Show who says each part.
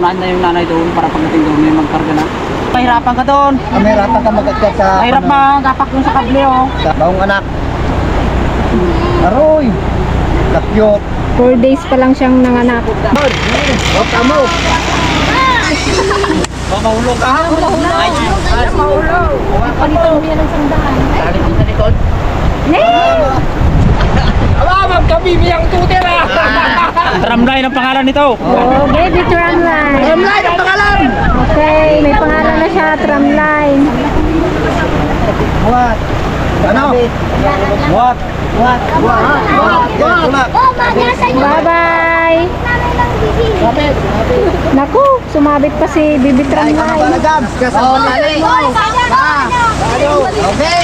Speaker 1: unahan na yung nanay doon para pagdating doon may magkarga na. Mahirapan ka doon.
Speaker 2: Mahirapan ka mag-adjust sa...
Speaker 1: Mahirap magapak doon sa kable oh.
Speaker 2: Sa baong anak. Aroy! Lakyot.
Speaker 3: 4 days pa lang siyang nanganak.
Speaker 2: O, tamo!
Speaker 1: Mahulog ka?
Speaker 3: Mahulog. Palitan mo yan ng sandaan.
Speaker 1: Talit mo sa likod.
Speaker 2: Aba, magkabibiyang tuter ah!
Speaker 1: Tramline ang pangalan nito.
Speaker 3: Oh, baby tramline.
Speaker 2: Tramline ang pangalan!
Speaker 3: Okay, may pangalan na siya, tramline.
Speaker 2: What? Ano?
Speaker 1: What?
Speaker 2: What? Yes, tulak.
Speaker 3: Bye-bye. Naku, sumabit pa si baby
Speaker 2: Ay, ka na ba
Speaker 3: tramline.
Speaker 2: na, Gabs? Kasama tali. Okay.